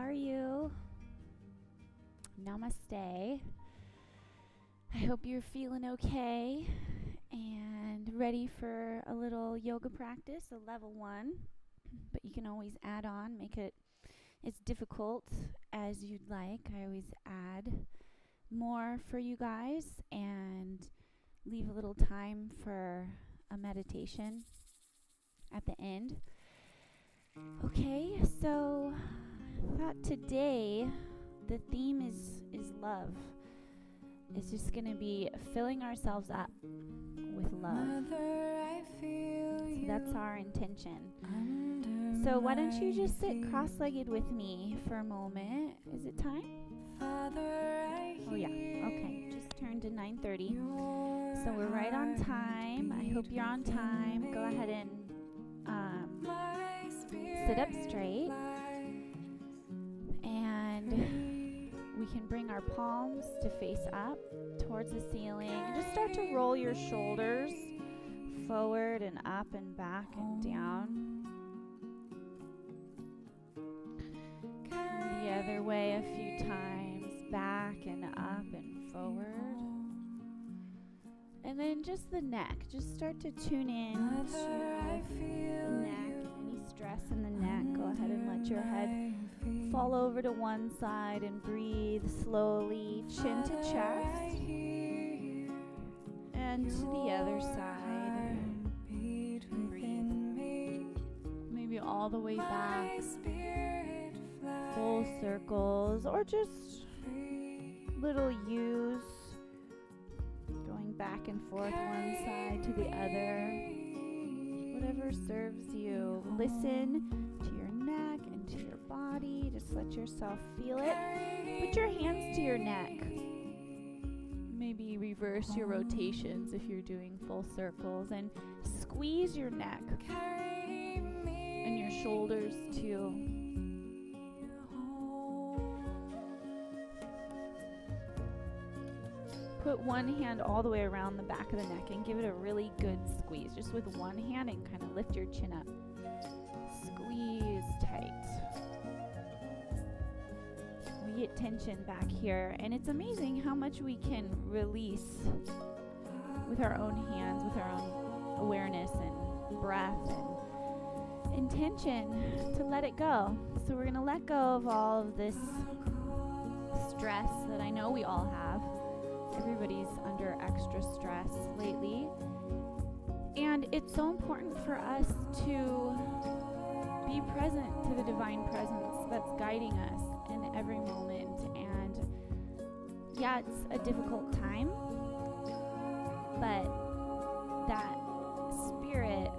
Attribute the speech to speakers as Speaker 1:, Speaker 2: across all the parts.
Speaker 1: are you? Namaste. I hope you're feeling okay and ready for a little yoga practice, a level 1. But you can always add on, make it as difficult as you'd like. I always add more for you guys and leave a little time for a meditation at the end. Okay, so I thought today the theme is love. It's just going to be filling ourselves up with love. So that's our intention. So why don't you just sit cross-legged with me for a moment? Is it time? Oh yeah, okay. Just turned to 9:30. So we're right on time. I hope you're on time. Go ahead and sit up straight. And we can bring our palms to face up towards the ceiling. And just start to roll your shoulders forward and up and back and down. And the other way a few times, back and up and forward. And then just the neck. Just start to tune in to the neck. Any stress in the neck, go ahead and let your head fall over to one side and breathe slowly, chin to chest. And to the other side. Breathe. Maybe all the way back. Full circles or just little U's. Going back and forth one side to the other. Whatever serves you. Listen to your neck and to your body. Just let yourself feel it. Put your hands to your neck. Maybe reverse your rotations if you're doing full circles. And squeeze your neck. And your shoulders too. Put one hand all the way around the back of the neck and give it a really good squeeze. Just with one hand and kind of lift your chin up. Squeeze tight. We get tension back here, and it's amazing how much we can release with our own hands, with our own awareness and breath and intention to let it go. So we're going to let go of all of this stress that I know we all have. Everybody's under extra stress lately. And it's so important for us to be present to the divine presence that's guiding us in every moment. And yeah, it's a difficult time, but that spirit,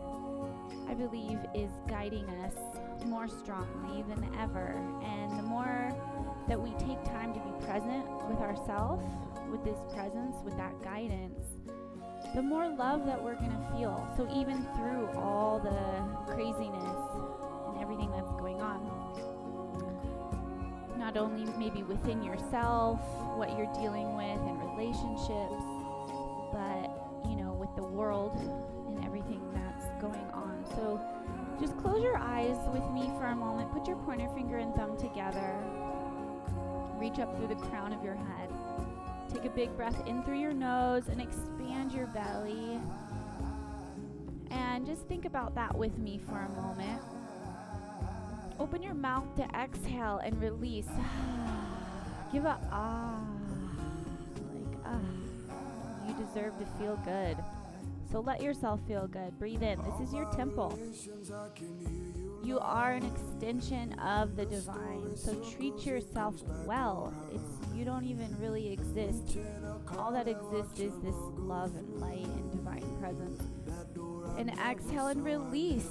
Speaker 1: I believe, is guiding us more strongly than ever. And the more that we take time to be present with ourselves, with this presence, with that guidance, the more love that we're going to feel. So even through all the craziness and everything that's going on, not only maybe within yourself, what you're dealing with in relationships, but, you know, with the world and everything that's going on. So just close your eyes with me for a moment. Put your pointer finger and thumb together. Reach up through the crown of your head. Take a big breath in through your nose and expand your belly. And just think about that with me for a moment. Open your mouth to exhale and release. Give a ah. Like ah. You deserve to feel good. So let yourself feel good. Breathe in. This is your temple. You are an extension of the divine. So treat yourself well. You don't even really exist. All that exists is this love and light and divine presence. And exhale and release.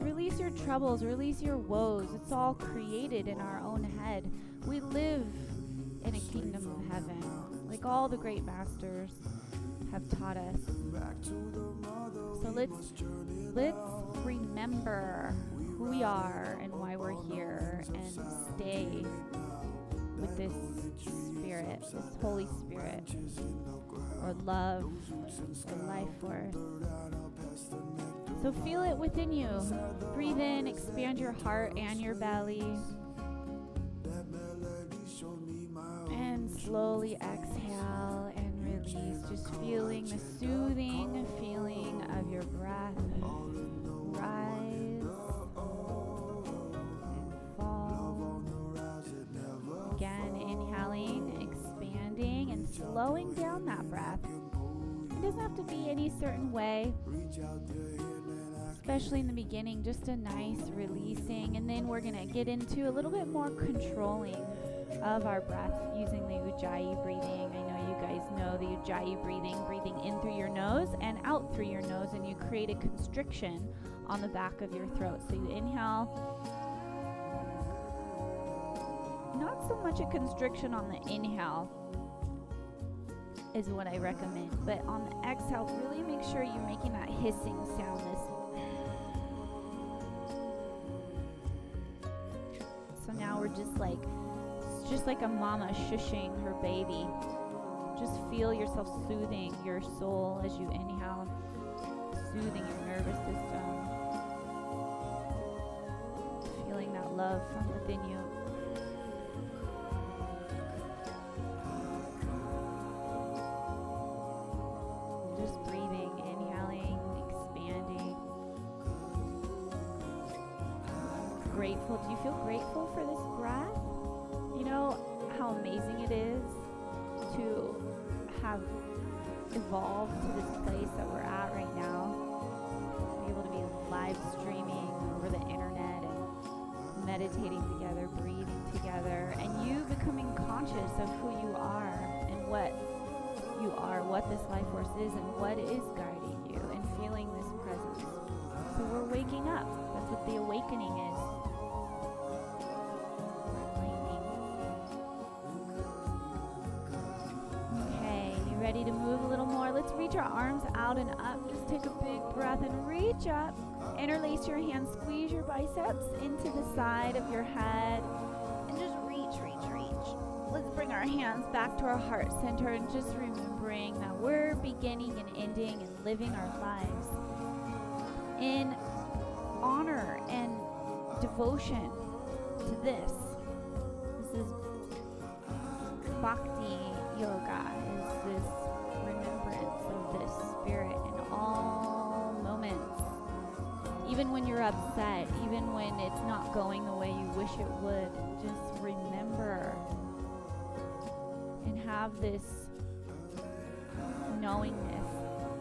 Speaker 1: Release your troubles. Release your woes. It's all created in our own head. We live in a kingdom of heaven, like all the great masters have taught us. So let's remember who we are and why we're here, and stay with this spirit, this Holy Spirit, or love, or life force. So feel it within you. Breathe in, expand your heart and your belly. slowly exhale and release, just feeling the soothing feeling of your breath rise and fall. Again, inhaling, expanding, and slowing down that breath. It doesn't have to be any certain way, especially in the beginning, just a nice releasing, and then we're going to get into a little bit more controlling of our breath using the Ujjayi breathing. I know you guys know the Ujjayi breathing in through your nose and out through your nose, and you create a constriction on the back of your throat. So you inhale, not so much a constriction on the inhale is what I recommend, but on the exhale, really make sure you're making that hissing sound. So now we're just like a mama shushing her baby. Just feel yourself soothing your soul as you inhale, soothing your nervous system, feeling that love from within you. Just breathing, inhaling, expanding. Grateful. Do you feel grateful for this breath? You know how amazing it is to have evolved to this place that we're at right now. Be able to be live streaming over the internet and meditating together, breathing together, and you becoming conscious of who you are and what you are, what this life force is, and what is guiding you, and feeling this presence. So we're waking up. That's what the awakening is. Ready to move a little more. Let's reach our arms out and up. Just take a big breath and reach up. Interlace your hands, squeeze your biceps into the side of your head, and just reach. Let's bring our hands back to our heart center, and just remembering that we're beginning and ending and living our lives in honor and devotion to this. This is Bhakti Yoga, is this remembrance of this spirit in all moments. Even when you're upset, even when it's not going the way you wish it would, just remember and have this knowingness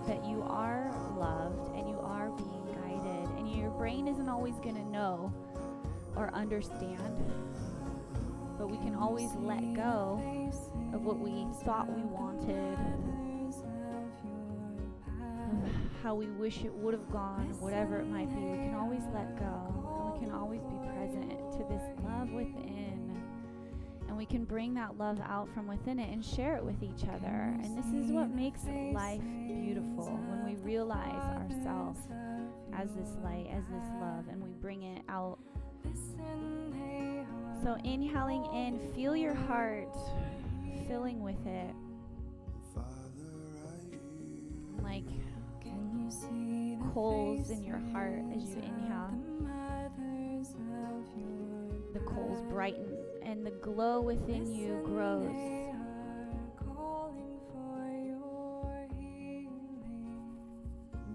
Speaker 1: that you are loved and you are being guided, and your brain isn't always going to know or understand, but we can always let go of what we thought we wanted, of how we wish it would have gone, whatever it might be. We can always let go, and we can always be present to this love within, and we can bring that love out from within it and share it with each other. And this is what makes life beautiful, when we realize ourselves as this light, as this love, and we bring it out. So inhaling in, feel your heart filling with it, like coals in your heart. As you inhale, the coals brighten and the glow within you grows.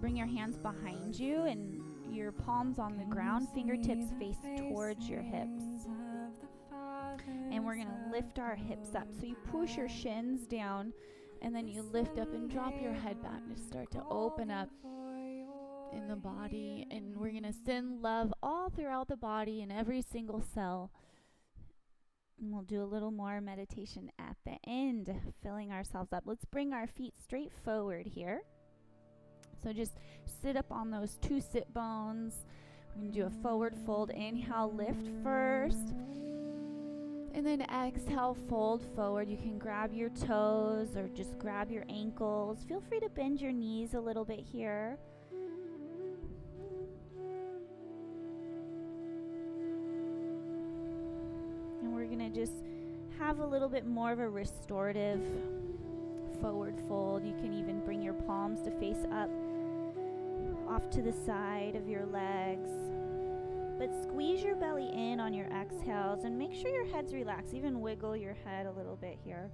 Speaker 1: Bring your hands behind you and your palms on the ground, fingertips face towards your hips. And we're going to lift our hips up. So you push your shins down, and then you lift up and drop your head back. Just start to open up in the body. And we're going to send love all throughout the body in every single cell. And we'll do a little more meditation at the end, filling ourselves up. Let's bring our feet straight forward here. So just sit up on those two sit bones. We're going to do a forward fold. Inhale, lift first. And then exhale, fold forward. You can grab your toes or just grab your ankles. Feel free to bend your knees a little bit here. And we're going to just have a little bit more of a restorative forward fold. You can even bring your palms to face up, off to the side of your legs. But squeeze your belly in on your exhales and make sure your head's relaxed. Even wiggle your head a little bit here.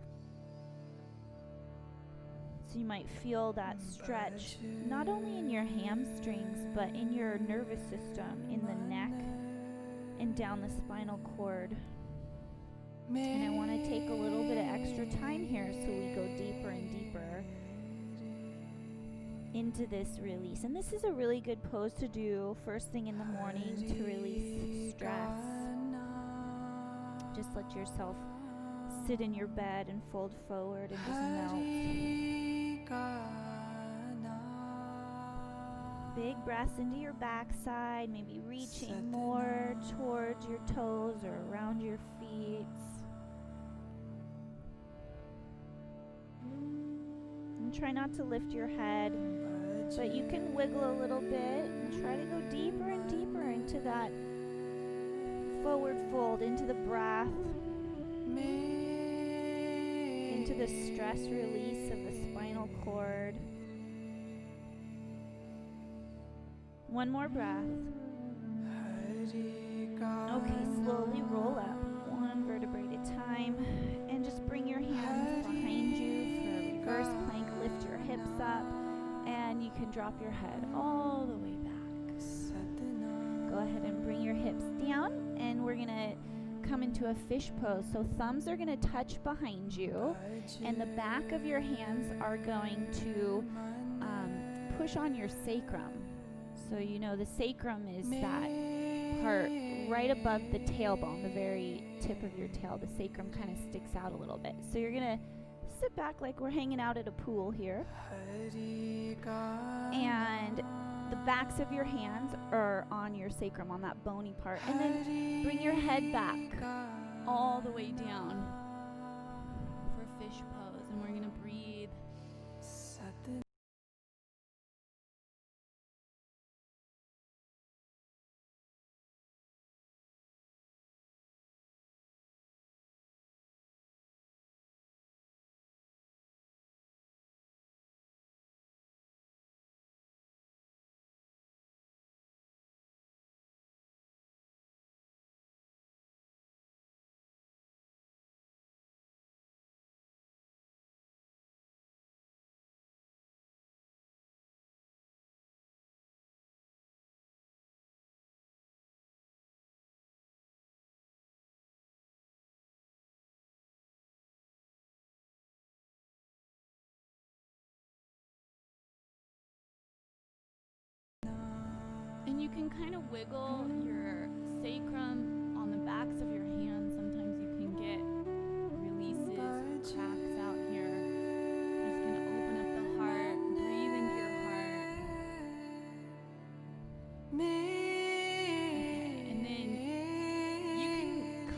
Speaker 1: So you might feel that stretch not only in your hamstrings, but in your nervous system, in the neck, and down the spinal cord. And I want to take a little bit of extra time here so we go deeper and deeper into this release. And this is a really good pose to do first thing in the morning to release stress. Just let yourself sit in your bed and fold forward and just melt. Big breaths into your backside, maybe reaching more towards your toes or around your feet. And try not to lift your head, but you can wiggle a little bit and try to go deeper and deeper into that forward fold, into the breath, into the stress release of the spinal cord. One more breath. Okay, slowly roll up, one vertebrae at a time, and just bring your hands behind you for a reverse plank. Lift your hips up, and you can drop your head all the way back. Go ahead and bring your hips down, and we're going to come into a fish pose. So thumbs are going to touch behind you, and the back of your hands are going to push on your sacrum. So you know the sacrum is that part right above the tailbone, the very tip of your tail. The sacrum kind of sticks out a little bit. So you're going to sit back like we're hanging out at a pool here. And the backs of your hands are on your sacrum, on that bony part. And then bring your head back all the way down for fish pose. And we're going to breathe. And you can kind of wiggle your sacrum on the backs of your hands. Sometimes you can get releases or cracks out here. Just going to open up the heart, breathe into your heart. Okay, and then you can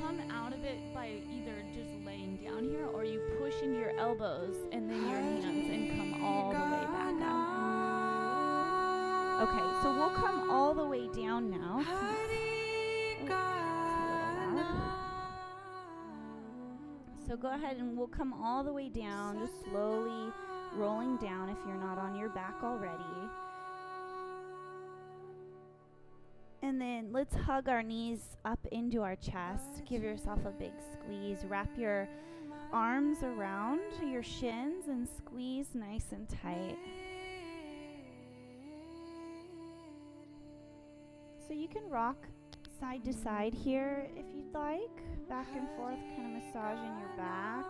Speaker 1: come out of it by either just laying down here, or you push into your elbows and then your hands and come all the way back up. Okay, so we'll come all the way down now. So go ahead and we'll come all the way down, just slowly rolling down if you're not on your back already. And then let's hug our knees up into our chest. Give yourself a big squeeze. Wrap your arms around your shins and squeeze nice and tight. So you can rock side to side here if you'd like, back and forth, kind of massaging your back.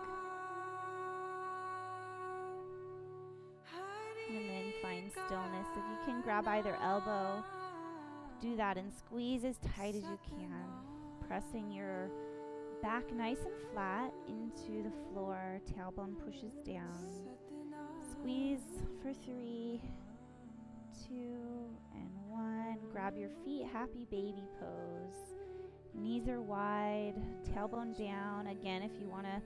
Speaker 1: And then find stillness. If you can grab either elbow, do that and squeeze as tight as you can, pressing your back nice and flat into the floor, tailbone pushes down. Squeeze for 3, 2, and 1. Grab your feet, happy baby pose. Knees are wide, tailbone down. Again, if you want to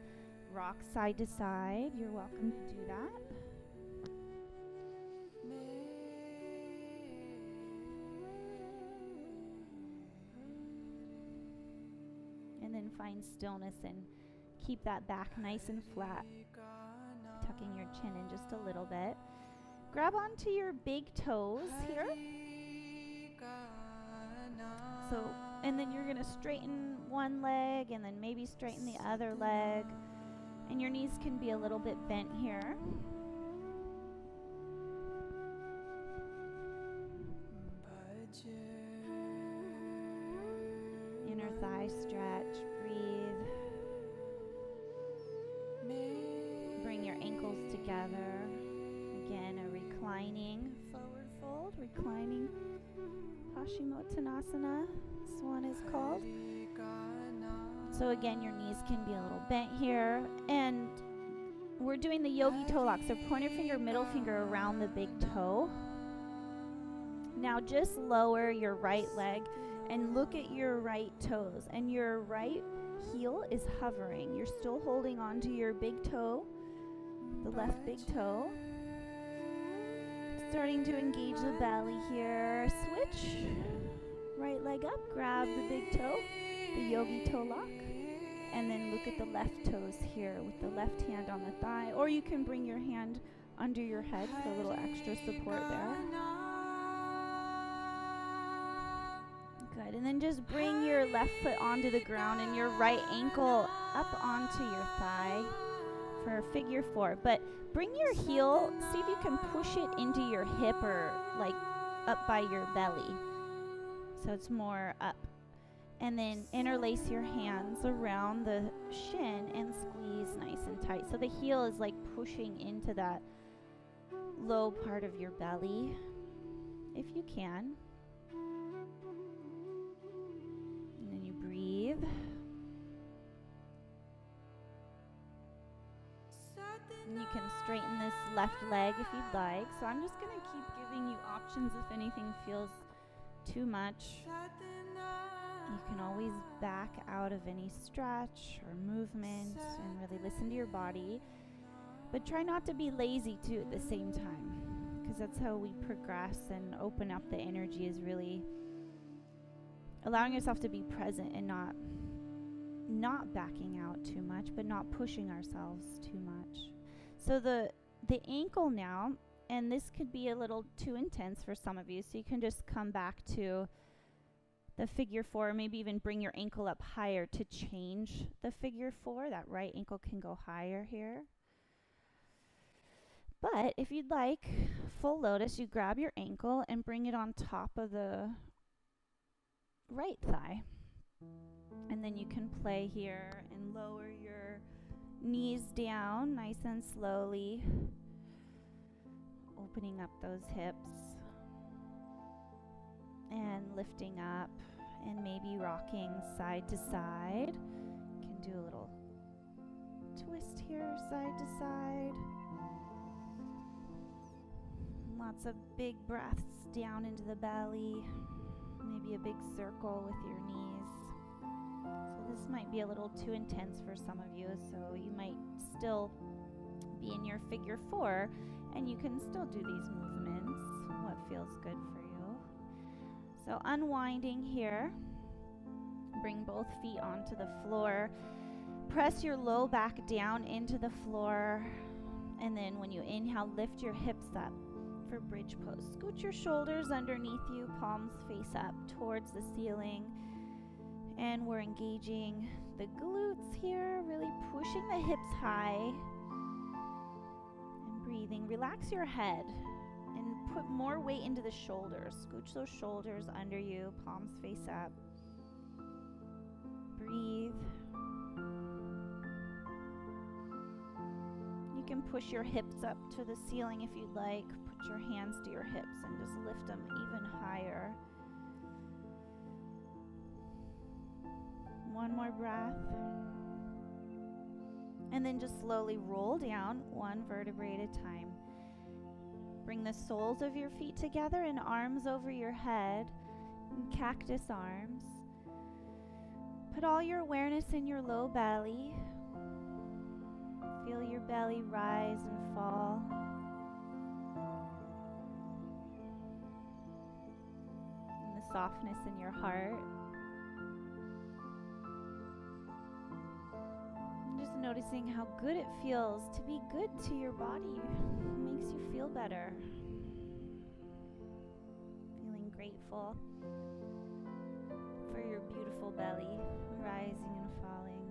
Speaker 1: rock side to side, you're welcome to do that. And then find stillness and keep that back nice and flat, tucking your chin in just a little bit. Grab onto your big toes here. So, and then you're going to straighten one leg and then maybe straighten the other leg. And your knees can be a little bit bent here. thigh stretch. Breathe. Bring your ankles together. Again, a reclining forward fold, reclining Paschimottanasana, this one is called. So again, your knees can be a little bent here. And we're doing the yogi toe lock. So pointer finger, middle finger around the big toe. Now just lower your right leg and look at your right toes. And your right heel is hovering. You're still holding on to your big toe, the left big toe. Starting to engage the belly here. Switch. Right leg up, grab the big toe, the yogi toe lock. And then look at the left toes here with the left hand on the thigh. Or you can bring your hand under your head for a little extra support there. Good. And then just bring your left foot onto the ground and your right ankle up onto your thigh for figure 4. But bring your heel, see if you can push it into your hip or like up by your belly. So it's more up. And then interlace your hands around the shin and squeeze nice and tight. So the heel is like pushing into that low part of your belly, if you can. And then you breathe. And you can straighten this left leg if you'd like. So I'm just going to keep giving you options if anything feels too much. You can always back out of any stretch or movement and really listen to your body. But try not to be lazy too at the same time, because that's how we progress and open up the energy, is really allowing yourself to be present and not backing out too much, but not pushing ourselves too much. So the ankle now, and this could be a little too intense for some of you, so you can just come back to the figure 4, maybe even bring your ankle up higher to change the figure 4. That right ankle can go higher here. But if you'd like, full lotus, you grab your ankle and bring it on top of the right thigh. And then you can play here and lower your knees down nice and slowly, opening up those hips and lifting up and maybe rocking side to side. You can do a little twist here, side to side. Lots of big breaths down into the belly. Maybe a big circle with your knees. So this might be a little too intense for some of you, so you might still be in your figure 4 and you can still do these movements, what feels good for you. So unwinding here, bring both feet onto the floor. Press your low back down into the floor. And then when you inhale, lift your hips up for bridge pose. Scoot your shoulders underneath you, palms face up towards the ceiling. And we're engaging the glutes here, really pushing the hips high. And breathing. Relax your head. And put more weight into the shoulders. Scooch those shoulders under you, palms face up. Breathe. You can push your hips up to the ceiling if you'd like. Put your hands to your hips and just lift them even higher. One more breath. And then just slowly roll down one vertebrae at a time. Bring the soles of your feet together and arms over your head, cactus arms. Put all your awareness in your low belly. Feel your belly rise and fall. And the softness in your heart. And just noticing how good it feels to be good to your body. It makes you feel better. Feeling grateful for your beautiful belly, rising and falling.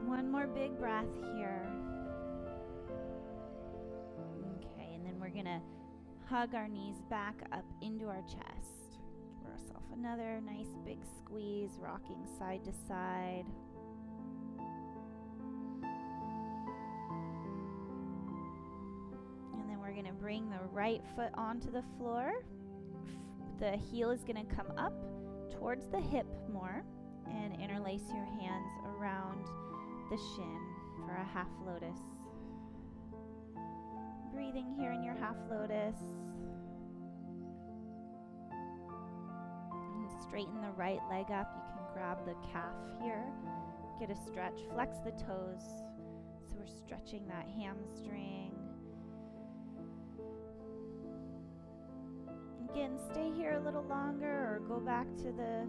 Speaker 1: One more big breath here. Okay, and then we're gonna Hug our knees back up into our chest. Give ourselves another nice big squeeze, rocking side to side. And then we're going to bring the right foot onto the floor. The heel is going to come up towards the hip more, and interlace your hands around the shin for a half lotus. Breathing here in your half lotus. And straighten the right leg up. You can grab the calf here. Get a stretch. Flex the toes. So we're stretching that hamstring. Again, stay here a little longer, or go back to the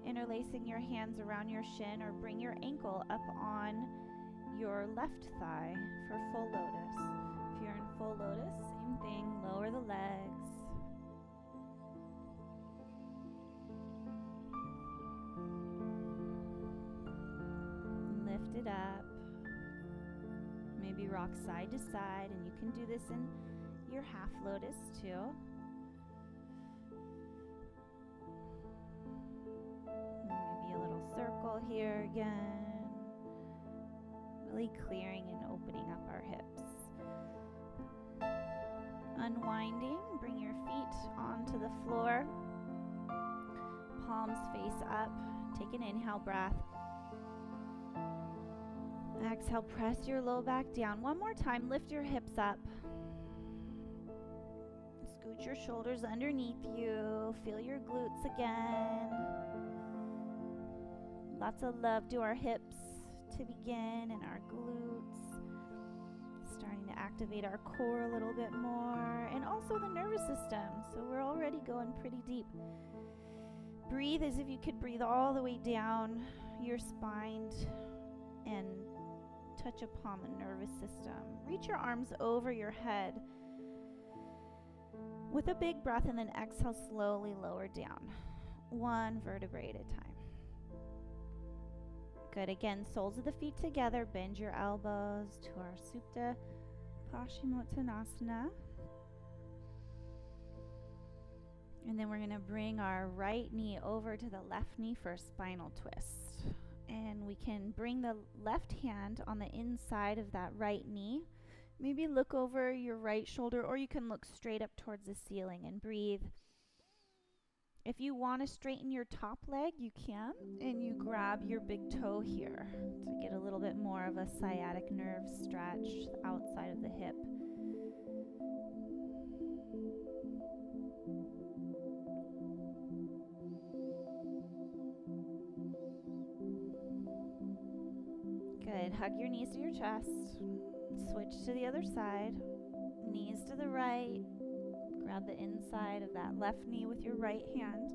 Speaker 1: interlacing your hands around your shin, or bring your ankle up on your left thigh for full lotus. If you're in full lotus, same thing, lower the legs. Lift it up. Maybe rock side to side, and you can do this in your half lotus too. Maybe a little circle here again. Really clearing and opening up our hips. Unwinding, bring your feet onto the floor. Palms face up. Take an inhale breath. Exhale, press your low back down. One more time, lift your hips up. Scoot your shoulders underneath you. Feel your glutes again. Lots of love to our hips to begin, and our glutes. Starting to activate our core a little bit more, and also the nervous system. So we're already going pretty deep. Breathe as if you could breathe all the way down your spine and touch upon the nervous system. Reach your arms over your head with a big breath, and then exhale, slowly lower down, one vertebrae at a time. Good. Again, soles of the feet together. Bend your elbows to our Supta Paschimottanasana. And then we're going to bring our right knee over to the left knee for a spinal twist. And we can bring the left hand on the inside of that right knee. Maybe look over your right shoulder, or you can look straight up towards the ceiling and breathe. If you want to straighten your top leg, you can, and you grab your big toe here to get a little bit more of a sciatic nerve stretch outside of the hip. Good. Hug your knees to your chest. Switch to the other side. Knees to the right. Grab the inside of that left knee with your right hand.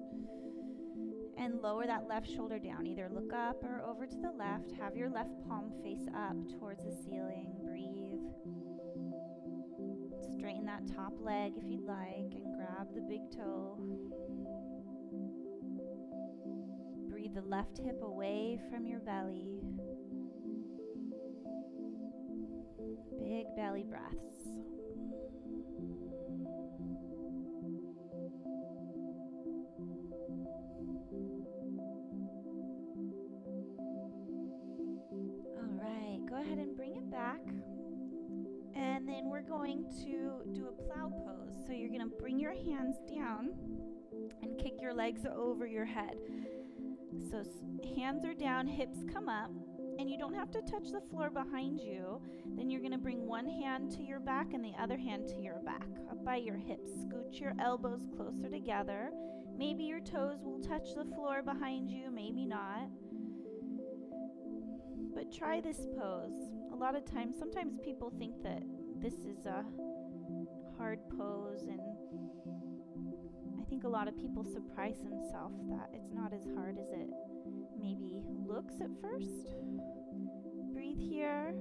Speaker 1: And lower that left shoulder down. Either look up or over to the left. Have your left palm face up towards the ceiling. Breathe. Straighten that top leg if you'd like, and grab the big toe. Breathe the left hip away from your belly. Big belly breaths. All right, go ahead and bring it back. And then we're going to do a plow pose. So you're going to bring your hands down and kick your legs over your head. So hands are down, hips come up. And you don't have to touch the floor behind you. Then you're going to bring one hand to your back and the other hand to your back, up by your hips. Scoot your elbows closer together. Maybe your toes will touch the floor behind you, maybe not. But try this pose. A lot of times, sometimes people think that this is a hard pose, and I think a lot of people surprise themselves that it's not as hard as it maybe looks at first. Breathe here.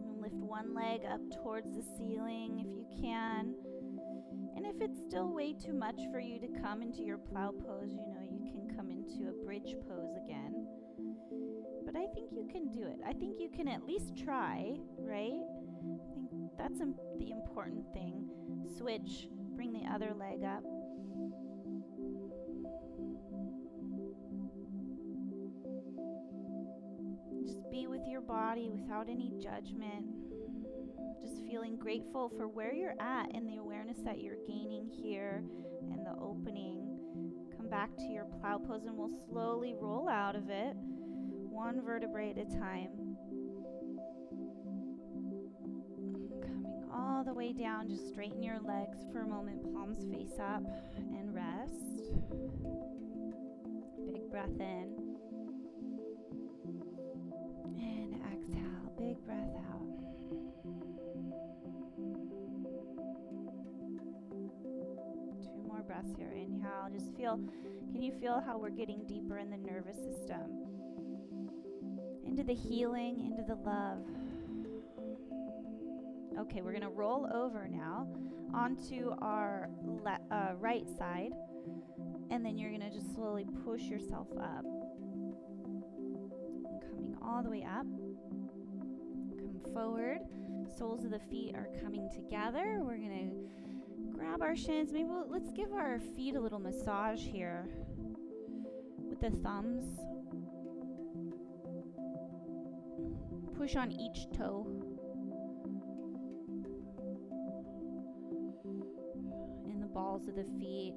Speaker 1: And lift one leg up towards the ceiling if you can. still way too much for you to come into your plow pose, you know, you can come into a bridge pose again. But I think you can do it. I think you can at least try, right? I think that's the important thing. Switch, bring the other leg up. Just be with your body without any judgment. Just feeling grateful for where you're at and the awareness that you're gaining here and the opening. Come back to your plow pose and we'll slowly roll out of it, one vertebrae at a time. Coming all the way down, just straighten your legs for a moment, palms face up, and rest. Big breath in. And exhale, big breath out. Breaths here. Inhale, just feel, can you feel how we're getting deeper in the nervous system? Into the healing, into the love. Okay, we're gonna roll over now onto our right side, and then you're gonna just slowly push yourself up. Coming all the way up. Come forward. Soles of the feet are coming together. We're gonna grab our shins. Maybe let's give our feet a little massage here with the thumbs. Push on each toe. And the balls of the feet.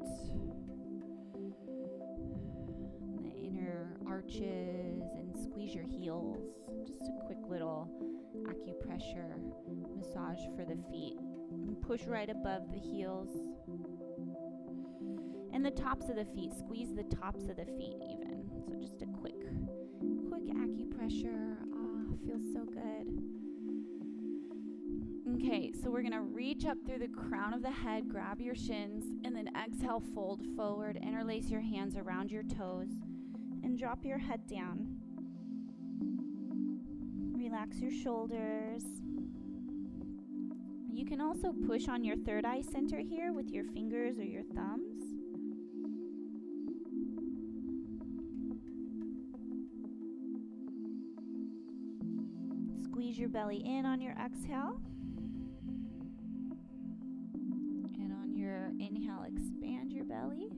Speaker 1: And the inner arches, and squeeze your heels. Just a quick little acupressure massage for the feet. Push right above the heels. And the tops of the feet. Squeeze the tops of the feet even. So just a quick acupressure. Feels so good. Okay, so we're going to reach up through the crown of the head, grab your shins, and then exhale, fold forward, interlace your hands around your toes, and drop your head down. Relax your shoulders. You can also push on your third eye center here with your fingers or your thumbs. Squeeze your belly in on your exhale. And on your inhale, expand your belly.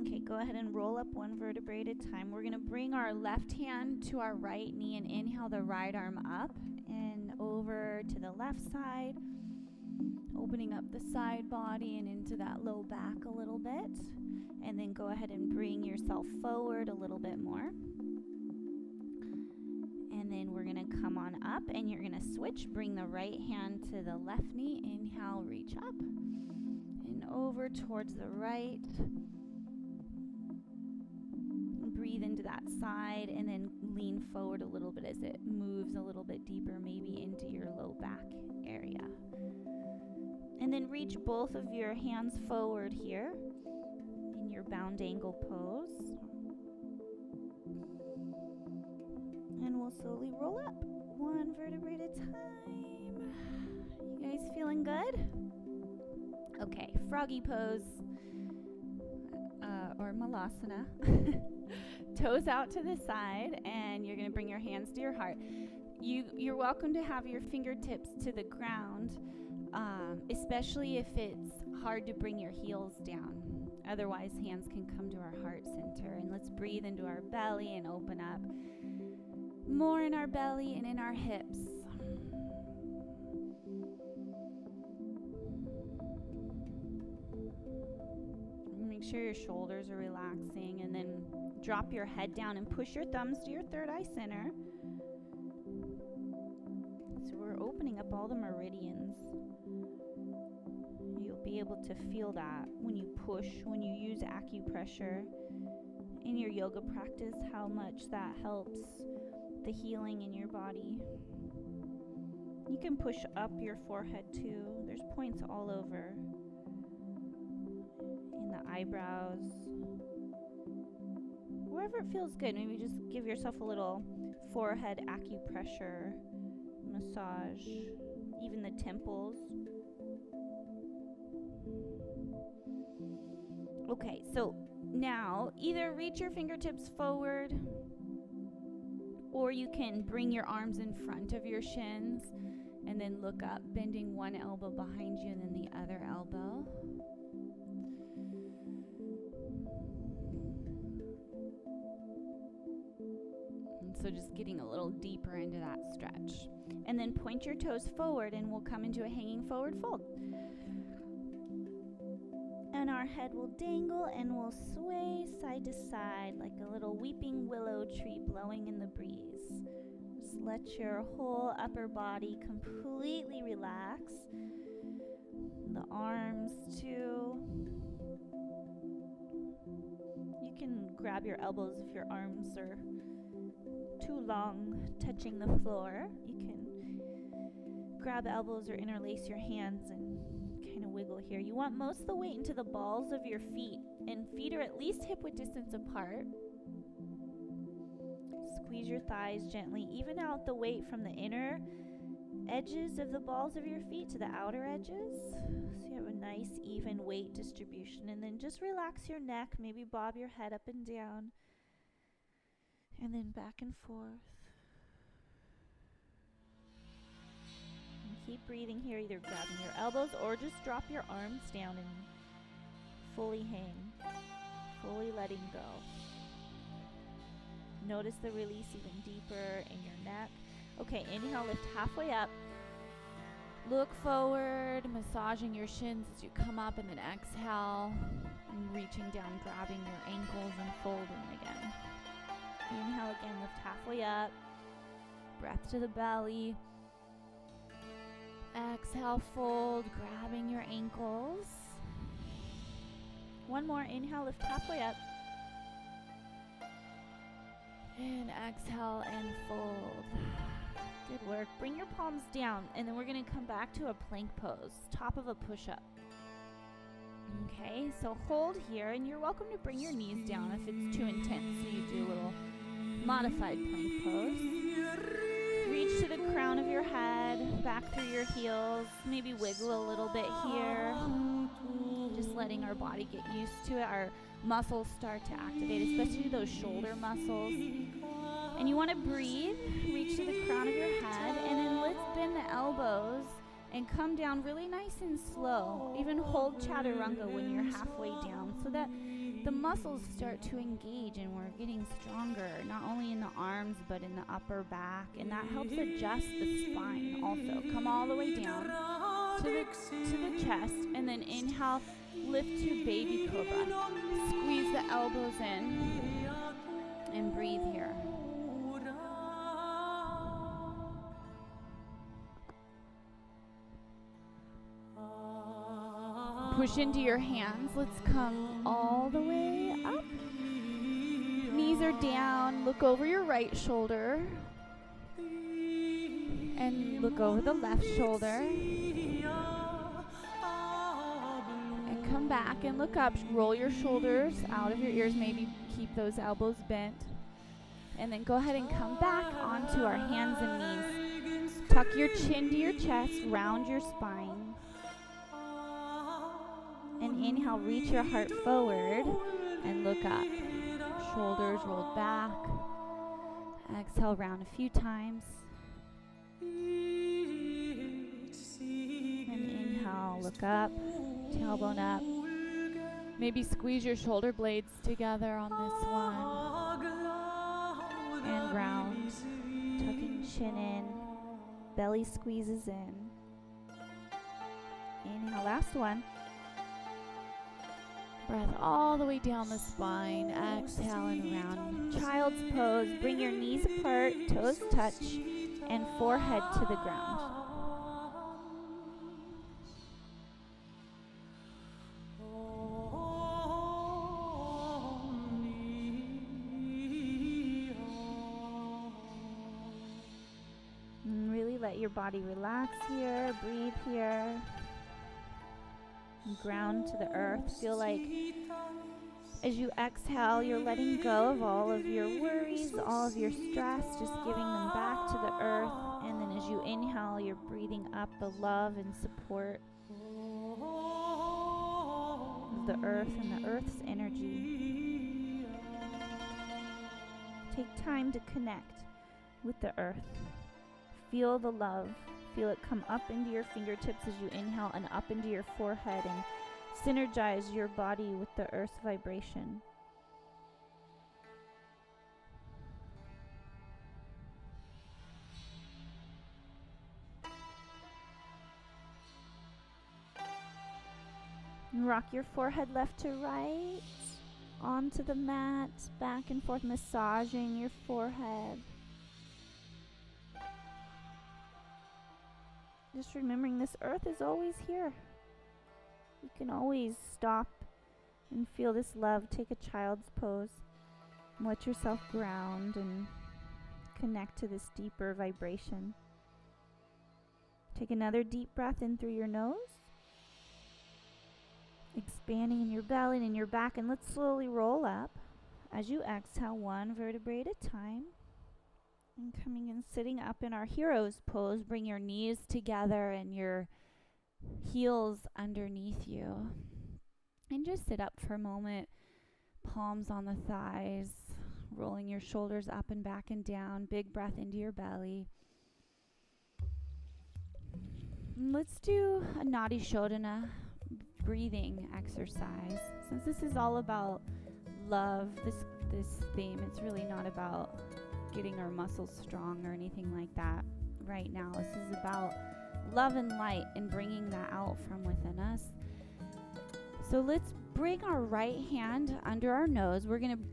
Speaker 1: Okay, go ahead and roll up one vertebrae at a time. We're going to bring our left hand to our right knee and inhale the right arm up and over to the left side, opening up the side body and into that low back a little bit. And then go ahead and bring yourself forward a little bit more. And then we're going to come on up and you're going to switch. Bring the right hand to the left knee. Inhale, reach up and over towards the right. Breathe into that side and then lean forward a little bit as it moves a little bit deeper, maybe into your low back area. And then reach both of your hands forward here in your bound angle pose. And we'll slowly roll up one vertebrae at a time. You guys feeling good? Okay, froggy pose or malasana. Toes out to the side, and you're going to bring your hands to your heart. You're welcome to have your fingertips to the ground, especially if it's hard to bring your heels down. Otherwise, hands can come to our heart center. And let's breathe into our belly and open up more in our belly and in our hips. Make sure your shoulders are relaxing, and then drop your head down and push your thumbs to your third eye center. So we're opening up all the meridians. You'll be able to feel that when you push, when you use acupressure in your yoga practice, how much that helps the healing in your body. You can push up your forehead too. There's points all over. In the eyebrows. wherever it feels good. Maybe just give yourself a little forehead acupressure massage, even the temples. Okay, so now either reach your fingertips forward, or you can bring your arms in front of your shins and then look up, bending one elbow behind you and then the other elbow. And so just getting a little deeper into that stretch. And then point your toes forward and we'll come into a hanging forward fold. And our head will dangle and will sway side to side like a little weeping willow tree blowing in the breeze. Just let your whole upper body completely relax. The arms too. You can grab your elbows if your arms are too long touching the floor. You can grab elbows or interlace your hands and kind of wiggle here. You want most of the weight into the balls of your feet, and feet are at least hip-width distance apart. Squeeze your thighs gently. Even out the weight from the inner edges of the balls of your feet to the outer edges. So you have a nice even weight distribution. And then just relax your neck. Maybe bob your head up and down. And then back and forth. And keep breathing here, either grabbing your elbows or just drop your arms down and fully hang. Fully letting go. Notice the release even deeper in your neck. Okay, inhale, lift halfway up. Look forward, massaging your shins as you come up, and then exhale, and reaching down, grabbing your ankles and folding again. Inhale again, lift halfway up. Breath to the belly. Exhale, fold, grabbing your ankles. One more, inhale, lift halfway up. And exhale and fold. Good work. Bring your palms down, and then we're going to come back to a plank pose, top of a push-up. Okay, so hold here, and you're welcome to bring your knees down if it's too intense, so you do a little modified plank pose. Reach to the crown of your head, back through your heels, maybe wiggle a little bit here. Just letting our body get used to it. Our muscles start to activate, especially those shoulder muscles. And you want to breathe, reach to the crown of your head, and then let's bend the elbows and come down really nice and slow. Even hold chaturanga when you're halfway down so that the muscles start to engage and we're getting stronger, not only in the arms but in the upper back, and that helps adjust the spine also. Come all the way down to the chest, and then inhale, lift to baby cobra. Squeeze the elbows in and breathe here. Push into your hands. Let's come all the way up. Knees are down. Look over your right shoulder. And look over the left shoulder. And come back and look up. Roll your shoulders out of your ears. Maybe keep those elbows bent. And then go ahead and come back onto our hands and knees. Tuck your chin to your chest. Round your spine. And inhale, reach your heart forward and look up. Shoulders rolled back. Exhale, round a few times. And inhale, look up, tailbone up. Maybe squeeze your shoulder blades together on this one. And round, tucking chin in, belly squeezes in. Inhale, last one. Breath all the way down the spine. Exhale and round. Child's pose. Bring your knees apart, toes touch, and forehead to the ground. And really let your body relax here. Breathe here. Ground to the earth. Feel like As you exhale, you're letting go of all of your worries, all of your stress, just giving them back to the earth. And then as you inhale, you're breathing up the love and support of the earth and the earth's energy. Take time to connect with the earth. Feel the love. Feel it come up into your fingertips as you inhale and up into your forehead, and synergize your body with the earth's vibration. And rock your forehead left to right onto the mat, back and forth, massaging your forehead. Just remembering this earth is always here. You can always stop and feel this love. Take a child's pose. And let yourself ground and connect to this deeper vibration. Take another deep breath in through your nose. Expanding in your belly and in your back. And let's slowly roll up. As you exhale, one vertebrae at a time. And coming and sitting up in our hero's pose. Bring your knees together and your heels underneath you, and just sit up for a moment, palms on the thighs, rolling your shoulders up and back and down. Big breath into your belly. And let's do a Nadi Shodhana breathing exercise. Since this is all about love, this theme, it's really not about getting our muscles strong or anything like that right now. This is about love and light and bringing that out from within us. So let's bring our right hand under our nose. We're going to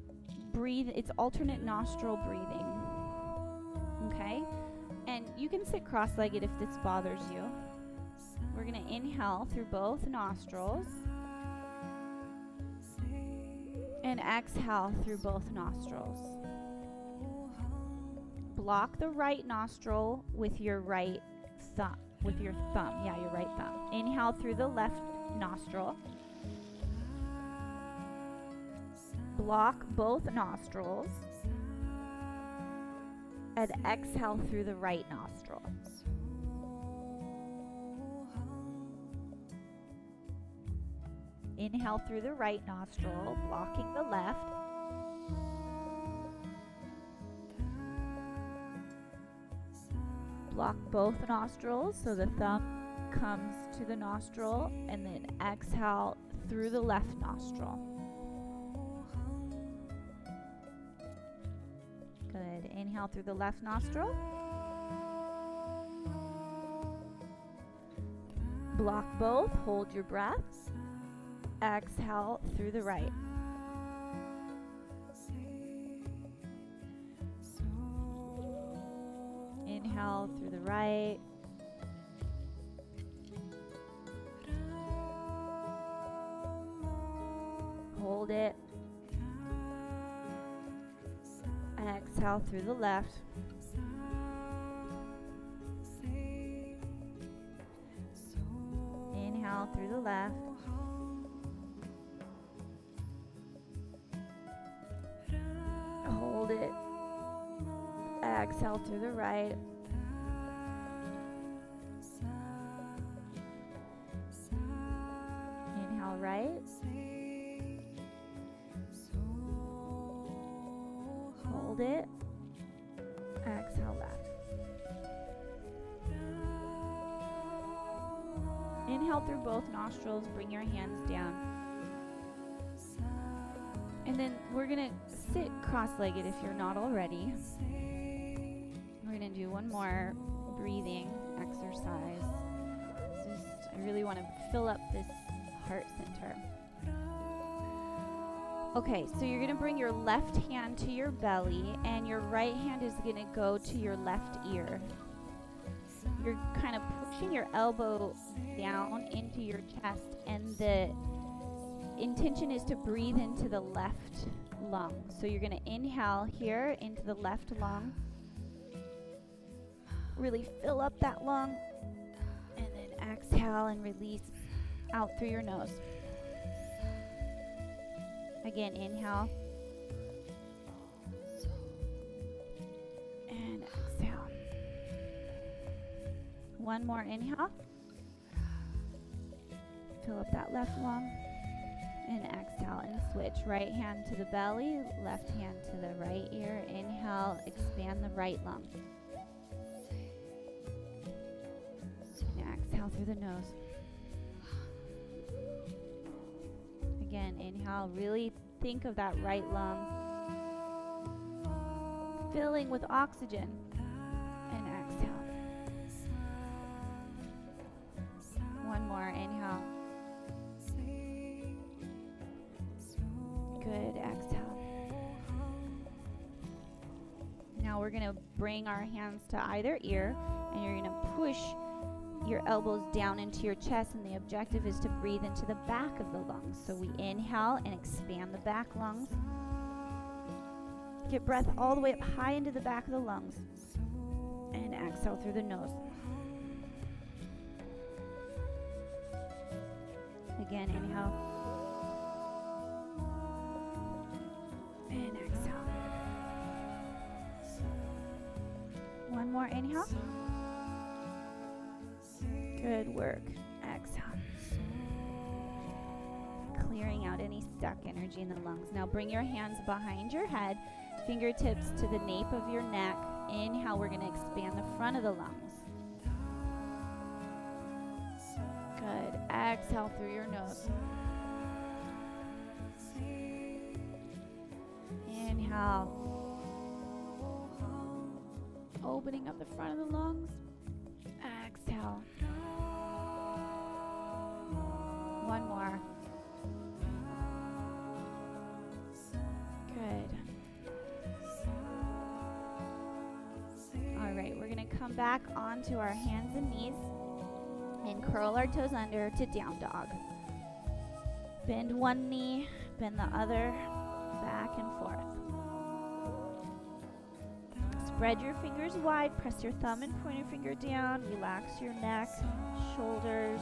Speaker 1: breathe. It's alternate nostril breathing. Okay? And you can sit cross-legged if this bothers you. We're going to inhale through both nostrils and exhale through both nostrils. Block the right nostril with your right thumb. Your right thumb. Inhale through the left nostril. Block both nostrils. And exhale through the right nostril. Inhale through the right nostril, blocking the left. Block both nostrils so the thumb comes to the nostril, and then exhale through the left nostril. Good. Inhale through the left nostril. Block both. Hold your breath. Exhale through the right. Inhale through the right. Hold it. Exhale through the left. Inhale through the left. Hold it. Exhale through the right. Inhale right. Hold it. Exhale left. Inhale through both nostrils. Bring your hands down. And then we're going to sit cross-legged if you're not already. We're going to do one more breathing exercise. I really want to fill up this heart center. Okay, so you're going to bring your left hand to your belly, and your right hand is going to go to your left ear. You're kind of pushing your elbow down into your chest, and the intention is to breathe into the left lung. So you're going to inhale here into the left lung. Really fill up that lung, and then exhale and release out through your nose. Again, inhale. And exhale. One more inhale. Fill up that left lung. And exhale and switch. Right hand to the belly, left hand to the right ear. Inhale, expand the right lung. And exhale through the nose. Again, inhale, really think of that right lung filling with oxygen. And exhale. One more, inhale. Good, exhale. Now we're going to bring our hands to either ear, and you're going to push your elbows down into your chest, and the objective is to breathe into the back of the lungs. So we inhale and expand the back lungs. Get breath all the way up high into the back of the lungs. And exhale through the nose. Again, inhale. And exhale. One more inhale. Good work. Exhale. Clearing out any stuck energy in the lungs. Now bring your hands behind your head, fingertips to the nape of your neck. Inhale, we're going to expand the front of the lungs. Good. Exhale through your nose. Inhale. Opening up the front of the lungs. Exhale. One more. Good. All right, we're going to come back onto our hands and knees and curl our toes under to down dog. Bend one knee, bend the other, back and forth. Spread your fingers wide, press your thumb and pointer finger down, relax your neck, shoulders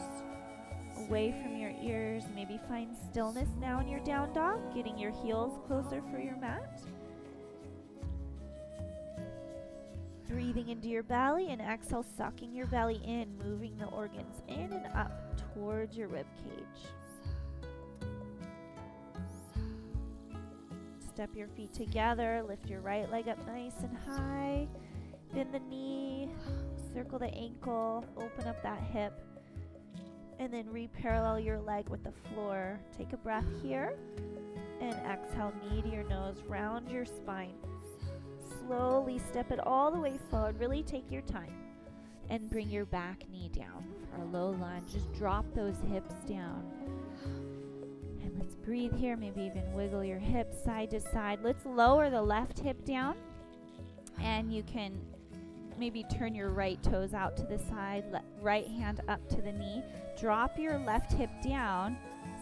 Speaker 1: away from your ears. Maybe find stillness now in your down dog, getting your heels closer for your mat. Breathing into your belly and exhale, sucking your belly in, moving the organs in and up towards your rib cage. Step your feet together, lift your right leg up nice and high, bend the knee, circle the ankle, open up that hip, and then re-parallel your leg with the floor. Take a breath here, and exhale, knee to your nose, round your spine. Slowly step it all the way forward, really take your time, and bring your back knee down for a low lunge. Just drop those hips down. And let's breathe here, maybe even wiggle your hips side to side. Let's lower the left hip down, and you can maybe turn your right toes out to the side, right hand up to the knee. Drop your left hip down,